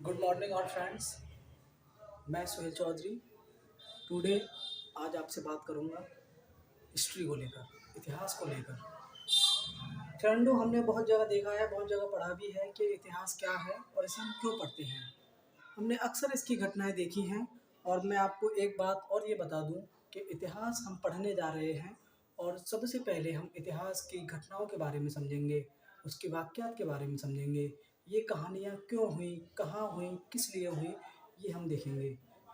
Good morning all friends. मैं Suhail Chaudhary. Today आज आपसे बात करूंगा हिस्ट्री को लेकर, इतिहास को लेकर। फ्रेंडों, हमने बहुत जगह देखा है, बहुत जगह पढ़ा भी है कि इतिहास क्या है और इसे हम क्यों पढ़ते हैं। हमने अक्सर इसकी घटनाएं देखी हैं। और मैं आपको एक बात और ये बता दूं कि इतिहास हम पढ़ने जा रहे हैं और सबसे पहले हम इतिहास की घटनाओं के बारे में समझेंगे, उसके वाक़यात के बारे में समझेंगे। ये कहानियाँ क्यों हुई, कहाँ हुई, किस लिए हुई, ये हम देखेंगे।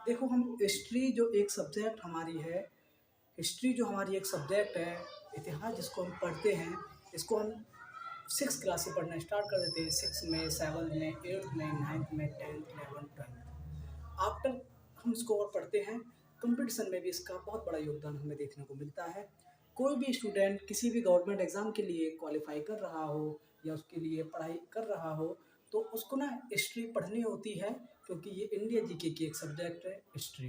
देखो, हम हिस्ट्री जो एक सब्जेक्ट हमारी है, हिस्ट्री जो हमारी एक सब्जेक्ट है, इतिहास जिसको हम पढ़ते हैं, इसको हम 6 क्लास से पढ़ना स्टार्ट कर देते हैं। 6 में, 7 में, 8th में, 9th में, 10th, 11th, 12th। आफ्टर हम इसको और पढ़ते हैं, कंपटीशन में भी इसका बहुत बड़ा योगदान हमें देखने को मिलता है। कोई भी स्टूडेंट किसी भी गवर्नमेंट एग्ज़ाम के लिए क्वालिफाई कर रहा हो या उसके लिए पढ़ाई कर रहा हो, तो उसको ना हिस्ट्री पढ़नी होती है, क्योंकि ये इंडिया जीके की एक सब्जेक्ट है हिस्ट्री।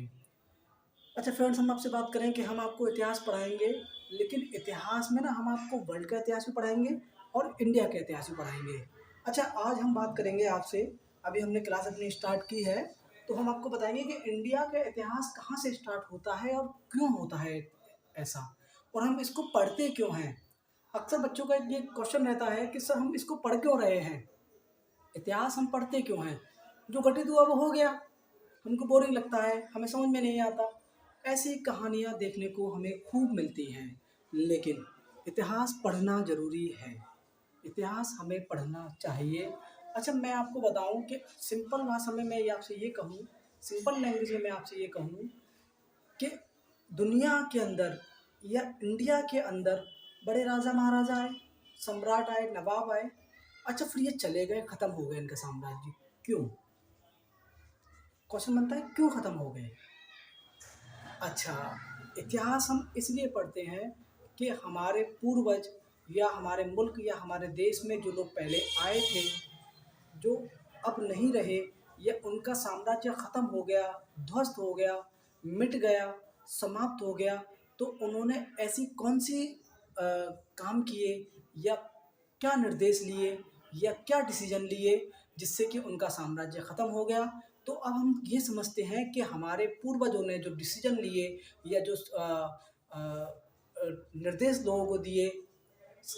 अच्छा फ्रेंड्स, हम आपसे बात करें कि हम आपको इतिहास पढ़ाएंगे, लेकिन इतिहास में ना हम आपको वर्ल्ड का इतिहास भी पढ़ाएंगे और इंडिया का इतिहास भी पढ़ाएंगे। अच्छा, आज हम बात करेंगे आपसे, अभी हमने क्लास अपनी स्टार्ट की है, तो हम आपको बताएंगे कि इंडिया का इतिहास कहाँ से स्टार्ट होता है और क्यों होता है ऐसा, और हम इसको पढ़ते क्यों हैं। अक्सर बच्चों का ये क्वेश्चन रहता है कि सर हम इसको पढ़ क्यों रहे हैं, इतिहास हम पढ़ते क्यों हैं। जो घटित हुआ वो हो गया, हमको बोरिंग लगता है, हमें समझ में नहीं आता। ऐसी कहानियाँ देखने को हमें खूब मिलती हैं, लेकिन इतिहास पढ़ना ज़रूरी है। इतिहास हमें पढ़ना चाहिए। अच्छा, मैं आपको बताऊं कि सिंपल भाषा में मैं ये आपसे ये कहूँ, सिंपल लैंग्वेज में मैं आपसे ये कहूँ कि दुनिया के अंदर या इंडिया के अंदर बड़े राजा महाराजा आए, सम्राट आए, नवाब आए। अच्छा, फिर ये चले गए, ख़त्म हो गए इनका साम्राज्य। क्यों? क्वेश्चन बनता है, क्यों ख़त्म हो गए। अच्छा, इतिहास हम इसलिए पढ़ते हैं कि हमारे पूर्वज या हमारे मुल्क या हमारे देश में जो लोग पहले आए थे, जो अब नहीं रहे, या उनका साम्राज्य ख़त्म हो गया, ध्वस्त हो गया, मिट गया, समाप्त हो गया, तो उन्होंने ऐसी कौन सी काम किए या क्या निर्देश लिए या क्या डिसीजन लिए जिससे कि उनका साम्राज्य ख़त्म हो गया। तो अब हम ये समझते हैं कि हमारे पूर्वजों ने जो डिसीजन लिए या जो निर्देश लोगों को दिए,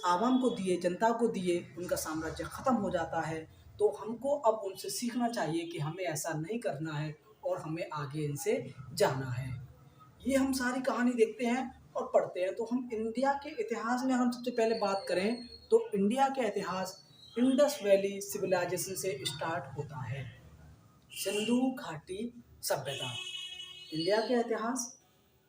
आवाम को दिए, जनता को दिए, उनका साम्राज्य ख़त्म हो जाता है। तो हमको अब उनसे सीखना चाहिए कि हमें ऐसा नहीं करना है और हमें आगे इनसे जाना है। ये हम सारी कहानी देखते हैं और पढ़ते हैं। तो हम इंडिया के इतिहास में हम सबसे पहले बात करें, तो इंडिया का इतिहास इंडस वैली सिविलाइजेशन से स्टार्ट होता है। सिंधु घाटी सभ्यता, इंडिया का इतिहास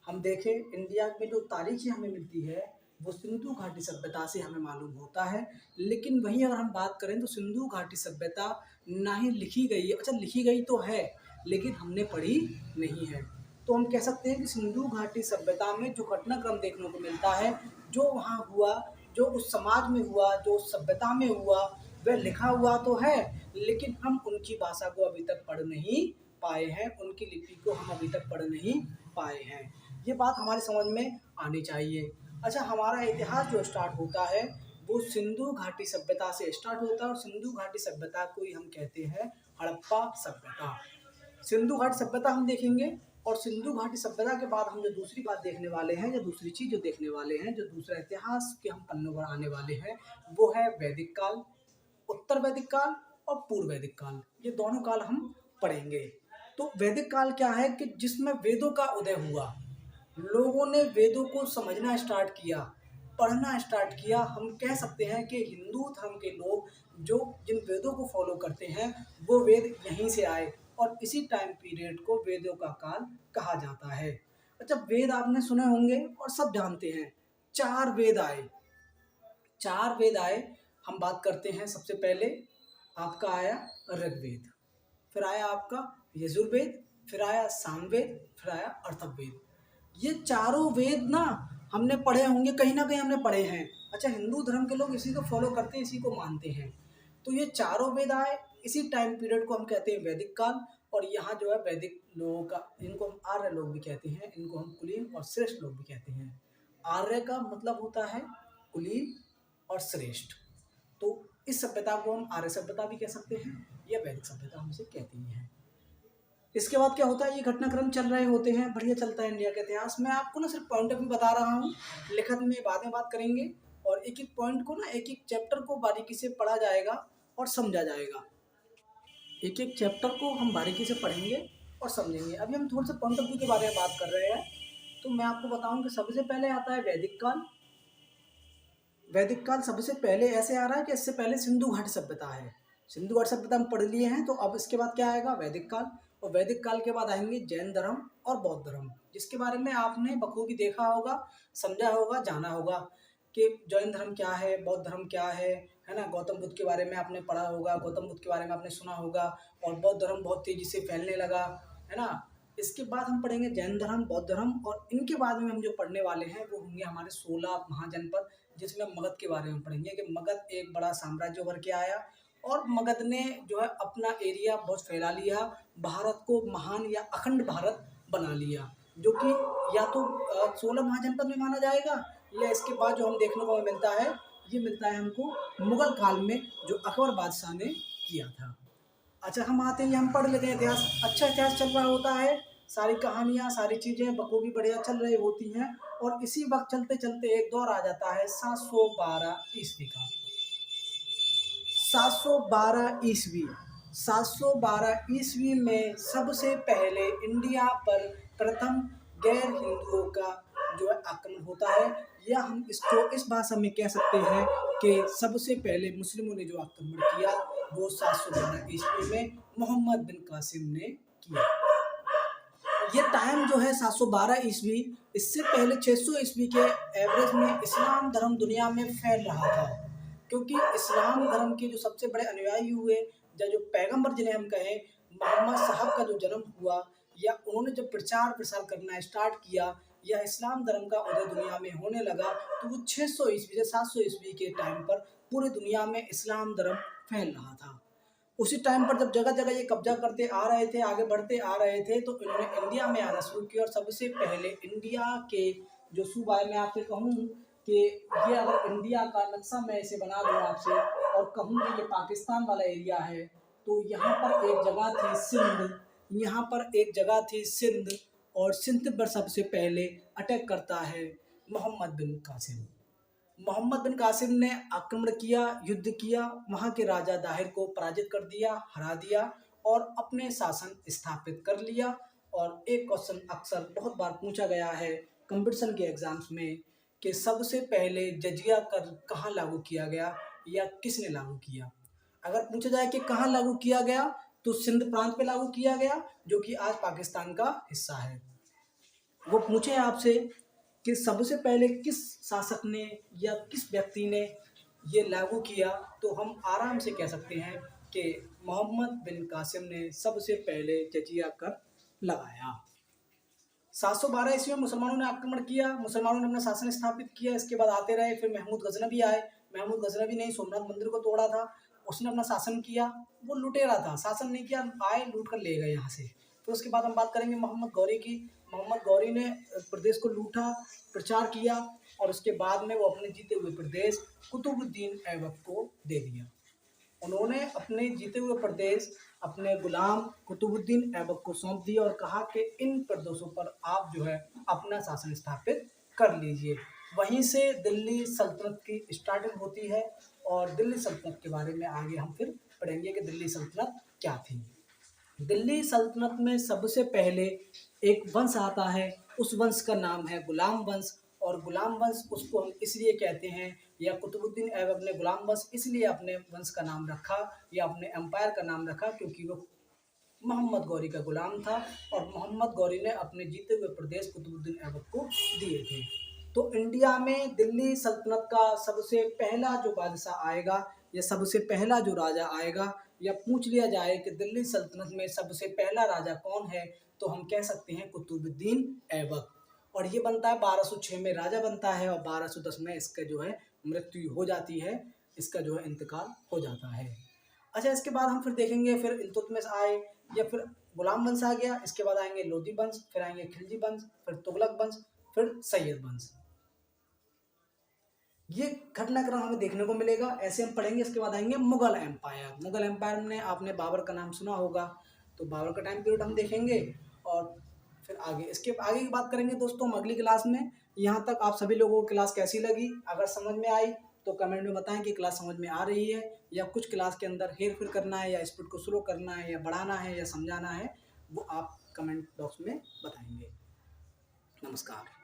हम देखें, इंडिया में जो तारीखें हमें मिलती है वो सिंधु घाटी सभ्यता से हमें मालूम होता है। लेकिन वहीं अगर हम बात करें तो सिंधु घाटी सभ्यता ना ही लिखी गई है, अच्छा लिखी गई तो है लेकिन हमने पढ़ी नहीं है। तो हम कह सकते हैं कि सिंधु घाटी सभ्यता में जो घटनाक्रम देखने को मिलता है, जो वहाँ हुआ, जो उस समाज में हुआ, जो उस सभ्यता में हुआ, वह लिखा हुआ तो है, लेकिन हम उनकी भाषा को अभी तक पढ़ नहीं पाए हैं, उनकी लिपि को हम अभी तक पढ़ नहीं पाए हैं। ये बात हमारी समझ में आनी चाहिए। अच्छा, हमारा इतिहास जो स्टार्ट होता है वो सिंधु घाटी सभ्यता से स्टार्ट होता है, और सिंधु घाटी सभ्यता को ही हम कहते हैं हड़प्पा सभ्यता। सिंधु घाटी सभ्यता हम देखेंगे, और सिंधु घाटी सभ्यता के बाद हम जो दूसरी बात देखने वाले हैं, या दूसरी चीज़ जो देखने वाले हैं, जो दूसरा इतिहास के हम पन्नों पर आने वाले हैं, वो है वैदिक काल। उत्तर वैदिक काल और पूर्व वैदिक काल, ये दोनों काल हम पढ़ेंगे। तो वैदिक काल क्या है कि जिसमें वेदों का उदय हुआ, लोगों ने वेदों को समझना स्टार्ट किया, पढ़ना स्टार्ट किया। हम कह सकते हैं कि हिंदू धर्म के लोग जो जिन वेदों को फॉलो करते हैं वो वेद यहीं से आए, और इसी टाइम पीरियड को वेदों का काल कहा जाता है। अच्छा, वेद आपने सुने होंगे और सब जानते हैं, 4 वेद आए, 4 वेद आए। हम बात करते हैं, सबसे पहले आपका आया ऋग्वेद, फिर आया आपका यजुर्वेद, फिर आया सामवेद, फिर आया अथर्ववेद। ये चारों वेद ना हमने पढ़े होंगे, कहीं ना कहीं हमने पढ़े हैं। अच्छा, हिंदू धर्म के लोग इसी को फॉलो करते हैं, इसी को मानते हैं। तो ये चारों वेद आए, इसी टाइम पीरियड को हम कहते हैं वैदिक काल। और यहाँ जो है वैदिक लोगों का, इनको हम आर्य लोग भी कहते हैं, इनको हम कुलीन और श्रेष्ठ लोग भी कहते हैं। आर्य का मतलब होता है कुलीन और श्रेष्ठ। तो इस सभ्यता को हम आर्य सभ्यता भी कह सकते हैं या वैदिक सभ्यता हमसे कहती हैं। इसके बाद क्या होता है, ये घटनाक्रम चल रहे होते हैं, बढ़िया चलता है इंडिया के इतिहास में। आपको ना सिर्फ पॉइंट ऑफ व्यू बता रहा हूँ, लिखत में बाद में बात करेंगे, और एक एक पॉइंट को ना, एक एक चैप्टर को बारीकी से पढ़ा जाएगा और समझा जाएगा। एक एक चैप्टर को हम बारीकी से पढ़ेंगे और समझेंगे। अभी हम थोड़ा सा पॉइंट ऑफ व्यू के बारे में बात कर रहे हैं, तो मैं आपको बताऊं कि सबसे पहले आता है वैदिक काल। वैदिक काल सबसे पहले ऐसे आ रहा है कि इससे पहले सिंधु घाटी सभ्यता है। सिंधु घाटी सभ्यता हम पढ़ लिए हैं, तो अब इसके बाद क्या आएगा, वैदिक काल। और वैदिक काल के बाद आएंगे जैन धर्म और बौद्ध धर्म, जिसके बारे में आपने बखूबी देखा होगा, समझा होगा, जाना होगा कि जैन धर्म क्या है, बौद्ध धर्म क्या है ना। गौतम बुद्ध के बारे में आपने पढ़ा होगा, गौतम बुद्ध के बारे में आपने सुना होगा, और बौद्ध धर्म बहुत तेजी से फैलने लगा, है ना। इसके बाद हम पढ़ेंगे जैन धर्म, बौद्ध धर्म, और इनके बाद में हम जो पढ़ने वाले हैं वो होंगे हमारे 16 महाजनपद, जिसमें मगध के बारे में पढ़ेंगे कि मगध एक बड़ा साम्राज्य उभर के आया, और मगध ने जो है अपना एरिया बहुत फैला लिया, भारत को महान या अखंड भारत बना लिया, जो कि या तो 16 महाजनपद में माना जाएगा, या इसके बाद जो हम देखने को मिलता है, ये मिलता है हमको मुगल काल में, जो अकबर बादशाह ने किया था। अच्छा, हम आते हैं, हम पढ़ लेते हैं इतिहास। अच्छा इतिहास चल रहा होता है, सारी कहानियाँ, सारी चीज़ें बखूबी बढ़िया चल रही होती हैं, और इसी वक्त चलते चलते एक दौर आ जाता है 712 ईस्वी का। 712 ईस्वी, 712 ईस्वी में सबसे पहले इंडिया पर प्रथम गैर हिंदुओं का जो है आक्रमण होता है, या हम इसको इस भाषा में कह सकते हैं कि सबसे पहले मुस्लिमों ने जो आक्रमण किया वो 712 ईस्वी में मोहम्मद बिन कासिम ने किया। ये टाइम जो है 712 ईस्वी, इससे पहले 600 ईस्वी के एवरेज में इस्लाम धर्म दुनिया में फैल रहा था, क्योंकि इस्लाम धर्म के जो सबसे बड़े अनुयायी हुए, या जो पैगंबर जिन्हें हम कहें, मोहम्मद साहब का जो जन्म हुआ, या उन्होंने जब प्रचार प्रसार करना स्टार्ट किया, या इस्लाम धर्म का उदय दुनिया में होने लगा, तो वो 600 ईस्वी से 700 ईस्वी के टाइम पर पूरी दुनिया में इस्लाम धर्म फैल रहा था। उसी टाइम पर जब जगह जगह ये कब्जा करते आ रहे थे, आगे बढ़ते आ रहे थे, तो इन्होंने इंडिया में आना शुरू किया, और सबसे पहले इंडिया के जो सूबा है, मैं आपसे कहूँ कि ये अगर इंडिया का नक्शा मैं इसे बना दूँ आपसे और कहूँ कि ये पाकिस्तान वाला एरिया है, तो यहाँ पर एक जगह थी सिंध, यहाँ पर एक जगह थी सिंध, और सिंध पर सबसे पहले अटैक करता है मोहम्मद बिन कासिम। मोहम्मद बिन कासिम ने आक्रमण किया, युद्ध किया, वहाँ के राजा दाहिर को पराजित कर दिया, हरा दिया, और अपने शासन स्थापित कर लिया। और एक क्वेश्चन अक्सर बहुत बार पूछा गया है कंपटीशन के एग्जाम्स में कि सबसे पहले जजिया कर कहाँ लागू किया गया या किसने लागू किया। अगर पूछा जाए कि कहाँ लागू किया गया, तो सिंध प्रांत पे लागू किया गया, जो कि आज पाकिस्तान का हिस्सा है। वो पूछे आपसे कि सबसे पहले किस शासक ने या किस व्यक्ति ने ये लागू किया, तो हम आराम से कह सकते हैं कि मोहम्मद बिन कासिम ने सबसे पहले जजिया कर लगाया। 712 ईस्वी में मुसलमानों ने आक्रमण किया, मुसलमानों ने अपना शासन स्थापित किया। इसके बाद आते रहे, फिर महमूद गजनवी आए। महमूद गजनवी ने सोमनाथ मंदिर को तोड़ा था, उसने अपना शासन किया। वो लुटेरा था, शासन नहीं किया, आए लूट कर ले गए यहाँ से। फिर उसके बाद हम बात करेंगे मोहम्मद गौरी की। मोहम्मद गौरी ने प्रदेश को लूटा, प्रचार किया, और उसके बाद में वो अपने जीते हुए प्रदेश कुतुबुद्दीन ऐबक को दे दिया। उन्होंने अपने जीते हुए प्रदेश अपने गुलाम कुतुबुद्दीन ऐबक को सौंप दिया और कहा कि इन प्रदेशों पर आप जो है अपना शासन स्थापित कर लीजिए। वहीं से दिल्ली सल्तनत की स्टार्टिंग होती है, और दिल्ली सल्तनत के बारे में आगे हम फिर पढ़ेंगे कि दिल्ली सल्तनत क्या थी। दिल्ली सल्तनत में सबसे पहले एक वंश आता है, उस वंश का नाम है गुलाम वंश। और गुलाम वंश उसको हम इसलिए कहते हैं, या कुतुबुद्दीन ऐबक ने गुलाम वंश इसलिए अपने वंश का नाम रखा या अपने एम्पायर का नाम रखा, क्योंकि वो मोहम्मद गौरी का गुलाम था, और मोहम्मद गौरी ने अपने जीते हुए प्रदेश कुतुबुद्दीन ऐबक को दिए थे। तो इंडिया में दिल्ली सल्तनत का सबसे पहला जो बादशाह आएगा, या सबसे पहला जो राजा आएगा, या पूछ लिया जाए कि दिल्ली सल्तनत में सबसे पहला राजा कौन है, तो हम कह सकते हैं कुतुबुद्दीन ऐबक। और ये बनता है 1206 में राजा बनता है, और 1210 में इसका जो है मृत्यु हो जाती है, इसका जो है इंतकाल हो जाता है। अच्छा, इसके बाद हम फिर देखेंगे, फिर इल्तुतमिश आए, या फिर गुलाम वंश आ गया, इसके बाद आएंगे लोधी वंश, फिर आएंगे खिलजी वंश, फिर तुगलक वंश, फिर सैयद वंश। ये घटनाक्रम हमें देखने को मिलेगा। ऐसे हम पढ़ेंगे। इसके बाद आएंगे मुगल एम्पायर। मुगल एम्पायर में आपने बाबर का नाम सुना होगा, तो बाबर का टाइम पीरियड हम देखेंगे और फिर आगे इसके आगे की बात करेंगे दोस्तों हम अगली क्लास में। यहाँ तक आप सभी लोगों को क्लास कैसी लगी? अगर समझ में आई तो कमेंट में बताएं कि क्लास समझ में आ रही है, या कुछ क्लास के अंदर हेर फेर करना है, या स्पीड को स्लो करना है, या बढ़ाना है, या समझाना है, वो आप कमेंट बॉक्स में बताएंगे। नमस्कार।